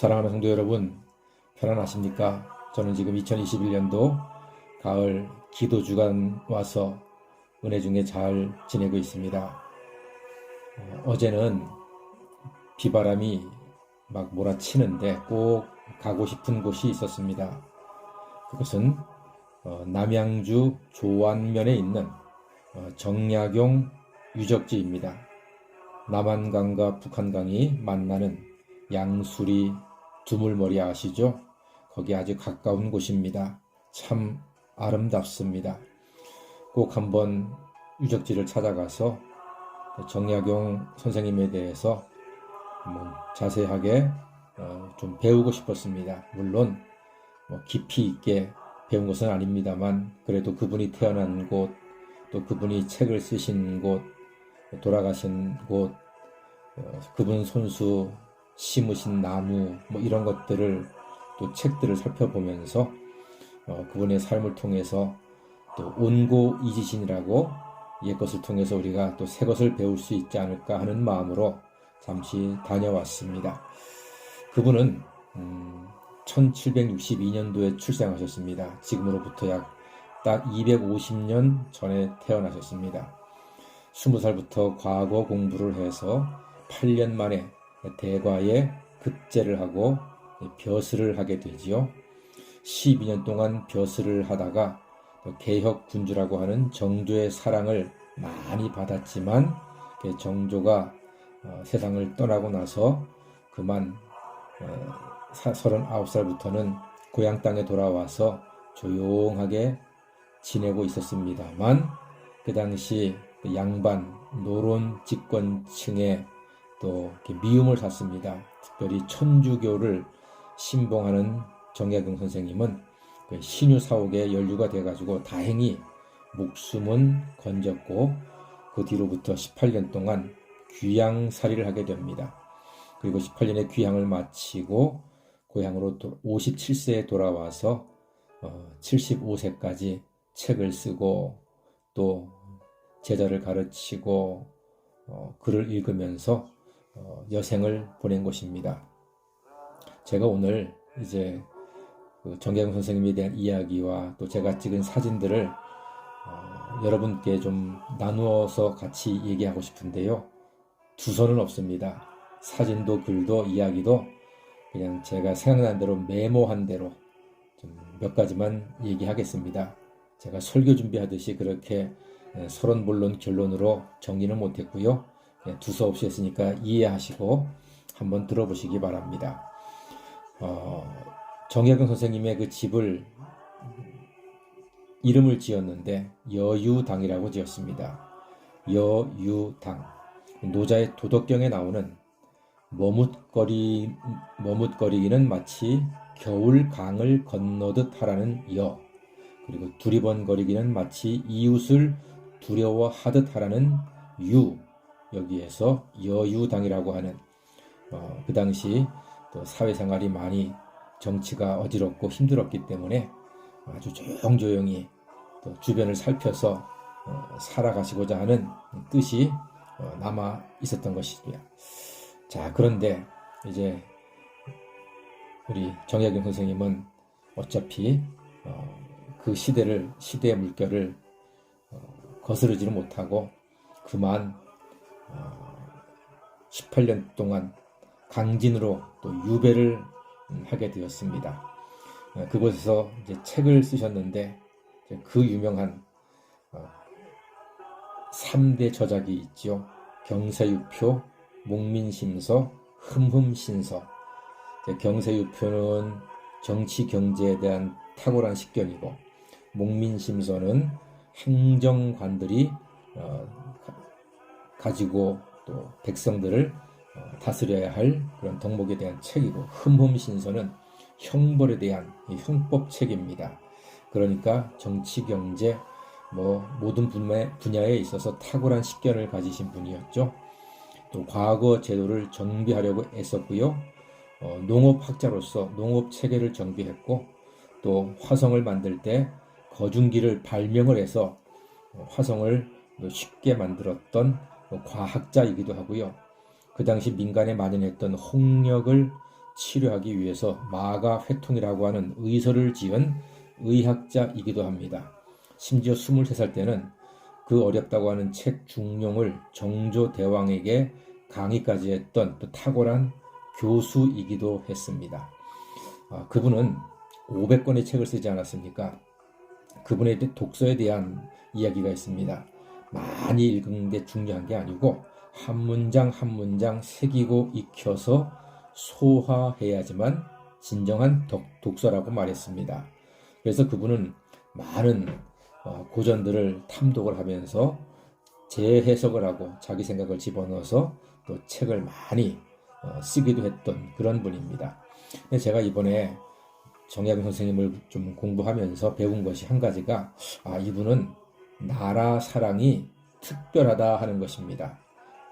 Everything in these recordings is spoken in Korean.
사랑하는 성도 여러분, 편안하십니까? 저는 지금 2021년도 가을 기도 주간 와서 은혜 중에 잘 지내고 있습니다. 어제는 비바람이 막 몰아치는데 꼭 가고 싶은 곳이 있었습니다. 그것은 남양주 조안면에 있는 정약용 유적지입니다. 남한강과 북한강이 만나는 양수리 두물머리 아시죠? 거기 아주 가까운 곳입니다. 참 아름답습니다. 꼭 한번 유적지를 찾아가서 정약용 선생님에 대해서 자세하게 좀 배우고 싶었습니다. 물론 깊이 있게 배운 것은 아닙니다만 그래도 그분이 태어난 곳, 또 그분이 책을 쓰신 곳, 돌아가신 곳, 그분 손수 심으신 나무 이런 것들을 또 책들을 살펴보면서 그분의 삶을 통해서 또 온고이지신이라고 옛것을 통해서 우리가 또 새것을 배울 수 있지 않을까 하는 마음으로 잠시 다녀왔습니다. 그분은 1762년도에 출생하셨습니다. 지금으로부터 약 딱 250년 전에 태어나셨습니다. 20살부터 과거 공부를 해서 8년 만에 대과에 급제를 하고 벼슬을 하게 되지요. 12년 동안 벼슬을 하다가 개혁 군주라고 하는 정조의 사랑을 많이 받았지만 정조가 세상을 떠나고 나서 그만 39살부터는 고향 땅에 돌아와서 조용하게 지내고 있었습니다만 그 당시 양반 노론 집권층에 또 미움을 샀습니다. 특별히 천주교를 신봉하는 정약용 선생님은 신유 사옥에 연루가 돼가지고 다행히 목숨은 건졌고 그 뒤로부터 18년 동안 귀양살이를 하게 됩니다. 그리고 18년의 귀향을 마치고 고향으로 57세에 돌아와서 75세까지 책을 쓰고 또 제자를 가르치고 글을 읽으면서 여생을 보낸 것입니다. 제가 오늘 이제 정약용 선생님에 대한 이야기와 또 제가 찍은 사진들을 여러분께 좀 나누어서 같이 얘기하고 싶은데요. 두서는 없습니다. 사진도 글도 이야기도 그냥 제가 생각난 대로 메모한 대로 좀 몇 가지만 얘기하겠습니다. 제가 설교 준비하듯이 그렇게 서론본론 결론으로 정리는 못했고요. 두서 없이 했으니까 이해하시고 한번 들어보시기 바랍니다. 정약용 선생님의 그 집을 이름을 지었는데 여유당이라고 지었습니다. 여유당. 노자의 도덕경에 나오는 머뭇거리기는 마치 겨울 강을 건너듯 하라는 여, 그리고 두리번거리기는 마치 이웃을 두려워하듯 하라는 유, 여기에서 여유당이라고 하는 그 당시 또 사회생활이 많이 정치가 어지럽고 힘들었기 때문에 아주 조용조용히 또 주변을 살펴서 살아가시고자 하는 뜻이 남아 있었던 것이고요. 자, 그런데 이제 우리 정약용 선생님은 어차피 그 시대의 물결을 거스르지를 못하고 그만 18년 동안 강진으로 또 유배를 하게 되었습니다. 그곳에서 이제 책을 쓰셨는데 그 유명한 3대 저작이 있죠. 경세유표, 목민심서, 흠흠신서. 경세유표는 정치 경제에 대한 탁월한 식견이고 목민심서는 행정관들이 가지고 또 백성들을 다스려야 할 그런 덕목에 대한 책이고 흠흠신서는 형벌에 대한 형법책입니다. 그러니까 정치 경제 모든 분야에 있어서 탁월한 식견을 가지신 분이었죠. 또 과거 제도를 정비하려고 애썼고요. 농업학자로서 농업 체계를 정비했고 또 화성을 만들 때 거중기를 발명을 해서 화성을 쉽게 만들었던 과학자이기도 하고요. 그 당시 민간에 만연했던 홍역을 치료하기 위해서 마가 회통이라고 하는 의서를 지은 의학자이기도 합니다. 심지어 23살 때는 그 어렵다고 하는 책 중용을 정조대왕에게 강의까지 했던 또 탁월한 교수이기도 했습니다. 그분은 500권의 책을 쓰지 않았습니까? 그분의 독서에 대한 이야기가 있습니다. 많이 읽은 게 중요한 게 아니고 한 문장 한 문장 새기고 익혀서 소화해야지만 진정한 독서라고 말했습니다. 그래서 그분은 많은 고전들을 탐독을 하면서 재해석을 하고 자기 생각을 집어넣어서 또 책을 많이 쓰기도 했던 그런 분입니다. 제가 이번에 정약용 선생님을 좀 공부하면서 배운 것이 한 가지가 이분은 나라 사랑이 특별하다 하는 것입니다.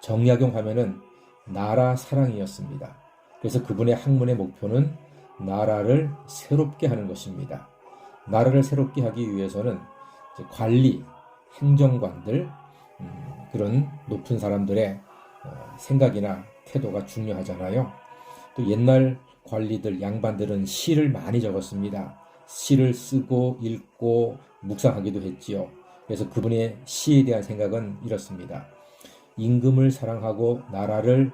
정약용 하면은 나라 사랑이었습니다. 그래서 그분의 학문의 목표는 나라를 새롭게 하는 것입니다. 나라를 새롭게 하기 위해서는 관리, 행정관들, 그런 높은 사람들의 생각이나 태도가 중요하잖아요. 또 옛날 관리들, 양반들은 시를 많이 적었습니다. 시를 쓰고 읽고 묵상하기도 했지요. 그래서 그분의 시에 대한 생각은 이렇습니다. 임금을 사랑하고 나라를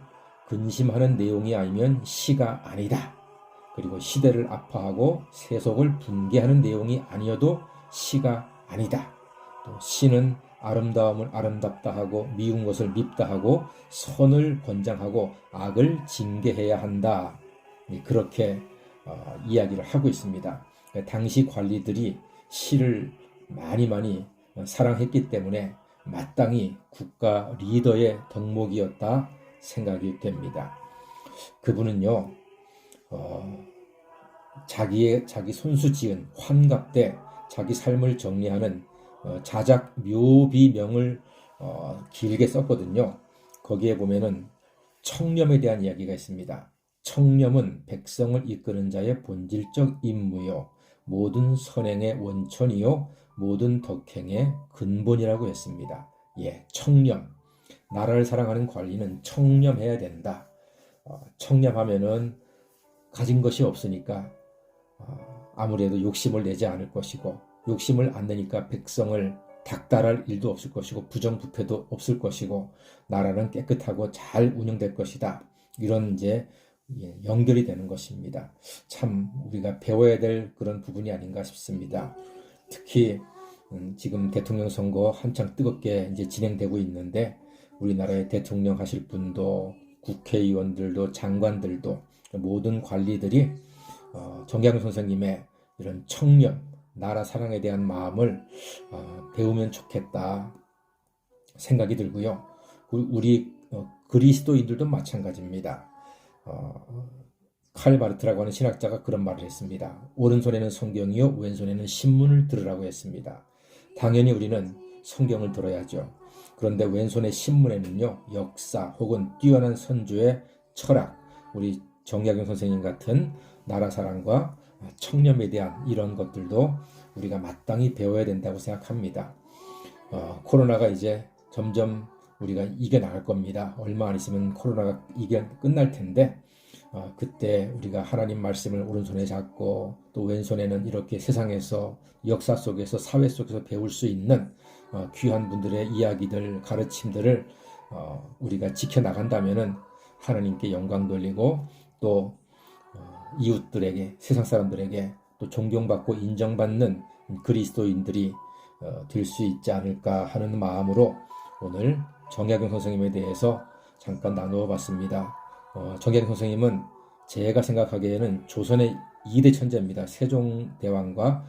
근심하는 내용이 아니면 시가 아니다. 그리고 시대를 아파하고 세속을 붕괴하는 내용이 아니어도 시가 아니다. 또 시는 아름다움을 아름답다 하고 미운 것을 밉다 하고 선을 권장하고 악을 징계해야 한다. 그렇게 이야기를 하고 있습니다. 당시 관리들이 시를 많이 사랑했기 때문에 마땅히 국가 리더의 덕목이었다 생각이 됩니다. 그분은요, 자기 손수 지은 환갑 때 자기 삶을 정리하는 자작 묘비명을 길게 썼거든요. 거기에 보면은 청렴에 대한 이야기가 있습니다. 청렴은 백성을 이끄는 자의 본질적 임무요, 모든 선행의 원천이요, 모든 덕행의 근본이라고 했습니다. 청렴. 나라를 사랑하는 관리는 청렴해야 된다. 청렴하면은 가진 것이 없으니까 아무래도 욕심을 내지 않을 것이고, 욕심을 안 내니까 백성을 닥달할 일도 없을 것이고 부정부패도 없을 것이고 나라는 깨끗하고 잘 운영될 것이다. 이런 연결이 되는 것입니다. 참 우리가 배워야 될 그런 부분이 아닌가 싶습니다. 특히 지금 대통령 선거 한창 뜨겁게 진행되고 있는데 우리나라의 대통령 하실 분도 국회의원들도 장관들도 모든 관리들이 정약용 선생님의 이런 청렴, 나라 사랑에 대한 마음을 배우면 좋겠다 생각이 들고요. 우리 그리스도인들도 마찬가지입니다. 칼 바르트라고 하는 신학자가 그런 말을 했습니다. 오른손에는 성경이요 왼손에는 신문을 들으라고 했습니다. 당연히 우리는 성경을 들어야죠. 그런데 왼손의 신문에는요 역사 혹은 뛰어난 선조의 철학, 우리 정약용 선생님 같은 나라 사랑과 청렴에 대한 이런 것들도 우리가 마땅히 배워야 된다고 생각합니다. 코로나가 이제 점점 우리가 이겨나갈 겁니다. 얼마 안 있으면 코로나가 끝날 텐데 그때 우리가 하나님 말씀을 오른손에 잡고 또 왼손에는 이렇게 세상에서 역사 속에서 사회 속에서 배울 수 있는 귀한 분들의 이야기들, 가르침들을 우리가 지켜나간다면은 하나님께 영광 돌리고 또 이웃들에게, 세상 사람들에게 또 존경받고 인정받는 그리스도인들이 될 수 있지 않을까 하는 마음으로 오늘 정약용 선생님에 대해서 잠깐 나누어 봤습니다. 정약용 선생님은 제가 생각하기에는 조선의 2대 천재입니다. 세종대왕과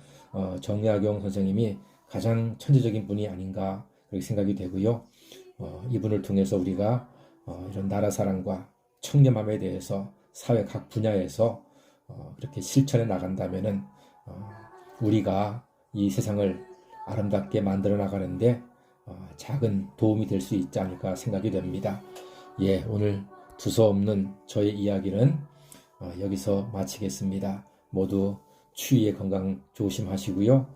정약용 선생님이 가장 천재적인 분이 아닌가 그렇게 생각이 되고요. 이분을 통해서 우리가 이런 나라 사랑과 청렴함에 대해서 사회 각 분야에서 그렇게 실천해 나간다면은 우리가 이 세상을 아름답게 만들어 나가는데 작은 도움이 될 수 있지 않을까 생각이 됩니다. 오늘 두서없는 저의 이야기는 여기서 마치겠습니다. 모두 추위에 건강 조심하시고요.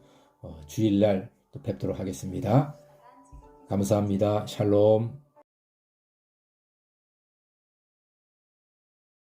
주일날 또 뵙도록 하겠습니다. 감사합니다. 샬롬.